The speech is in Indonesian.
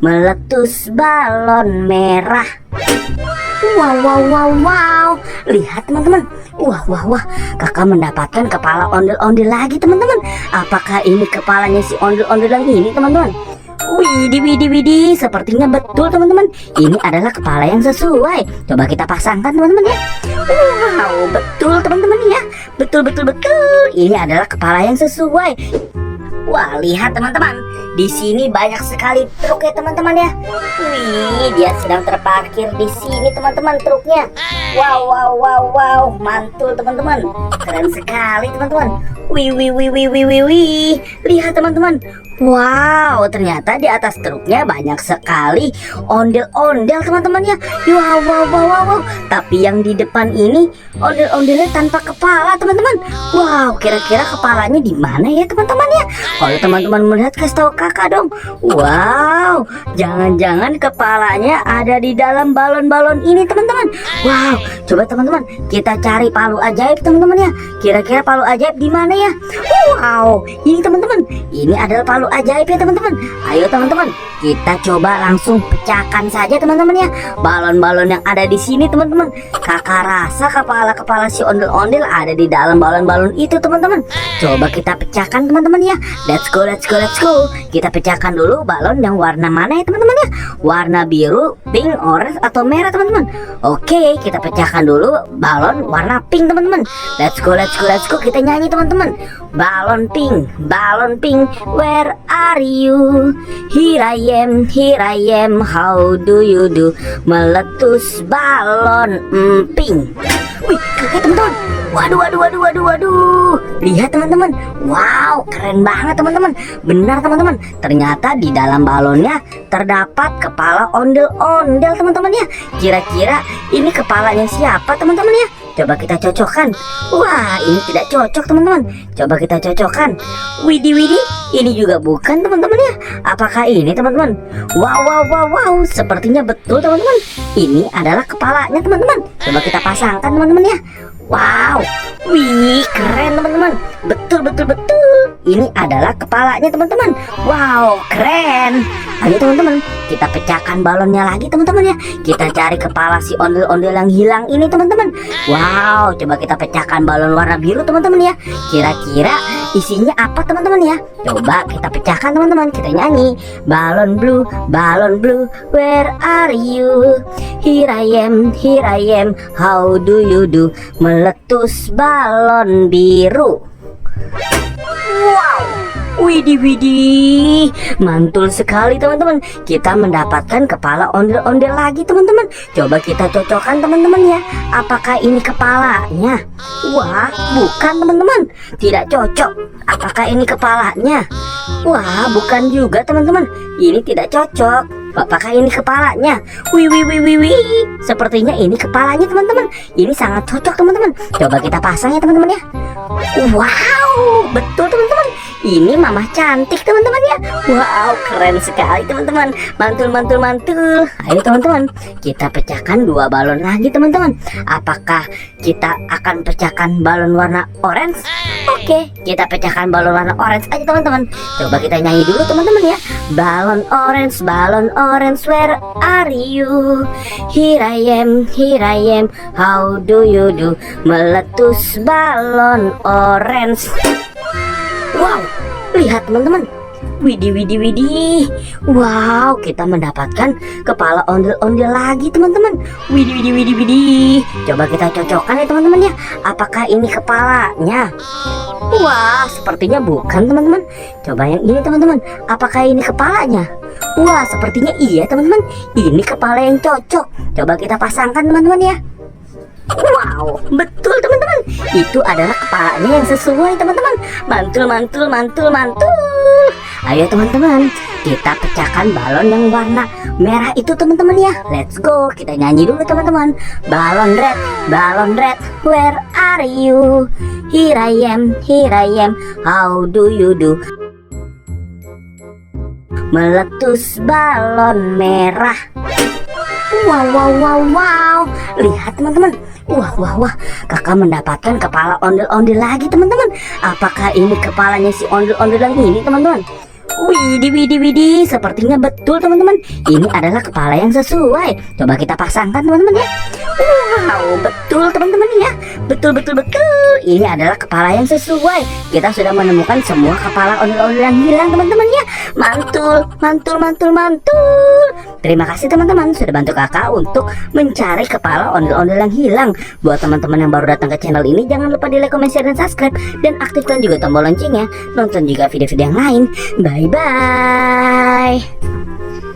meletus balon merah. Wow, wow, wow, wow. Lihat teman-teman. Wah, wah, wah. Kakak mendapatkan kepala ondel-ondel lagi teman-teman. Apakah ini kepalanya si ondel-ondel yang ini teman-teman? Widih, widih, widih. Sepertinya betul teman-teman. Ini adalah kepala yang sesuai. Coba kita pasangkan teman-teman ya. Wow, betul teman-teman ya. Betul, betul, betul. Ini adalah kepala yang sesuai. Wah, lihat teman-teman. Di sini banyak sekali truk ya teman-teman ya. Wih, dia sedang terparkir di sini teman-teman truknya. Wow, wow, wow, wow. Mantul teman-teman. Keren sekali teman-teman. Wih, wih, wih, wih, wih, wih, wih. Lihat teman-teman. Wow, ternyata di atas truknya banyak sekali ondel-ondel teman-teman ya. Wow, wow, wow, wow, wow. Tapi yang di depan ini ondel-ondelnya tanpa kepala teman-teman. Wow, kira-kira kepalanya di mana ya teman-teman ya? Kalau teman-teman melihat, kasih tahu kakak dong. Wow, jangan-jangan kepalanya ada di dalam balon-balon ini teman-teman. Wow, coba teman-teman kita cari palu ajaib teman-teman ya. Kira-kira palu ajaib di mana ya? Wow, ini teman-teman. Ini adalah palu ajaib ya teman-teman. Ayo teman-teman, kita coba langsung pecahkan saja teman-teman ya balon-balon yang ada di sini teman-teman. Kakak rasa kepala-kepala si ondel-ondel ada di dalam balon-balon itu teman-teman. Coba kita pecahkan teman-teman ya. Let's go, let's go, let's go. Kita pecahkan dulu balon yang warna mana ya teman-teman ya. Warna biru, pink, orange atau merah teman-teman. Oke, kita pecahkan dulu balon warna pink teman-teman. Let's go, let's go, let's go. Kita nyanyi teman-teman. Balon pink, where are you? Here I am, how do you do? Meletus balon pink. Wih, kakek teman-teman. Waduh, waduh, waduh, waduh, waduh. Lihat teman-teman. Wow, keren banget teman-teman. Benar teman-teman. Ternyata di dalam balonnya terdapat kepala ondel-ondel teman-teman ya. Kira-kira ini kepalanya siapa teman-teman ya? Coba kita cocokkan. Wah, ini tidak cocok teman-teman. Coba kita cocokkan. Widih, widih. Ini juga bukan teman-teman ya. Apakah ini teman-teman? Wow, wow, wow, wow. Sepertinya betul teman-teman. Ini adalah kepalanya teman-teman. Coba kita pasangkan teman-teman ya. Wow, wih, keren teman-teman. Betul, betul, betul. Ini adalah kepalanya teman-teman. Wow, keren. Ayo teman-teman, kita pecahkan balonnya lagi teman-teman ya. Kita cari kepala si ondel-ondel yang hilang ini teman-teman. Wow, coba kita pecahkan balon warna biru teman-teman ya. Kira-kira isinya apa teman-teman ya? Coba kita pecahkan teman-teman. Kita nyanyi. Balon blue, where are you? Here I am, how do you do? Meletus balon biru. Wow, widih, widih. Mantul sekali teman-teman. Kita mendapatkan kepala ondel-ondel lagi teman-teman. Coba kita cocokkan teman-teman ya. Apakah ini kepalanya? Wah, bukan teman-teman. Tidak cocok. Apakah ini kepalanya? Wah, bukan juga teman-teman. Ini tidak cocok. Apakah ini kepalanya? Wih, wih, wih, wih, wih. Sepertinya ini kepalanya teman-teman. Ini sangat cocok teman-teman. Coba kita pasang ya teman-teman ya. Wow, betul teman-teman. Ini mamah cantik teman-teman ya. Wow, keren sekali teman-teman. Mantul, mantul, mantul. Ayo teman-teman, kita pecahkan dua balon lagi teman-teman. Apakah kita akan pecahkan balon warna orange? Oke, kita pecahkan balon warna orange aja teman-teman. Coba kita nyanyi dulu teman-teman ya. Balon orange, where are you? Here I am, how do you do? Meletus balon orange. Wow, lihat teman-teman. Widih, widih, widih. Wow, kita mendapatkan kepala ondel-ondel lagi teman-teman. Widih, widih, widih, widih. Coba kita cocokkan ya teman-teman ya. Apakah ini kepalanya? Wah, sepertinya bukan teman-teman. Coba yang ini teman-teman. Apakah ini kepalanya? Wah, sepertinya iya teman-teman. Ini kepala yang cocok. Coba kita pasangkan teman-teman ya. Wow, betul teman-teman. Itu adalah kepalanya yang sesuai teman-teman. Mantul, mantul, mantul, mantul. Ayo teman-teman, kita pecahkan balon yang warna merah itu teman-teman ya. Let's go, kita nyanyi dulu teman-teman. Balon red, where are you? Here I am, how do you do? Meletus balon merah. Wow, wow, wow, wow. Lihat teman-teman. Wah, wah, wah. Kakak mendapatkan kepala ondel-ondel lagi teman-teman. Apakah ini kepalanya si ondel-ondel yang ini teman-teman? Widih, sepertinya betul teman-teman. Ini adalah kepala yang sesuai. Coba kita pasangkan teman-teman ya. Wow, betul teman-teman ya. Betul. Ini adalah kepala yang sesuai. Kita sudah menemukan semua kepala ondel-ondel yang hilang teman-teman ya. Mantul. Terima kasih teman-teman sudah bantu kakak untuk mencari kepala ondel-ondel yang hilang. Buat teman-teman yang baru datang ke channel ini, jangan lupa di like, comment, share, dan subscribe. Dan aktifkan juga tombol loncengnya. Nonton juga video-video yang lain. Bye-bye.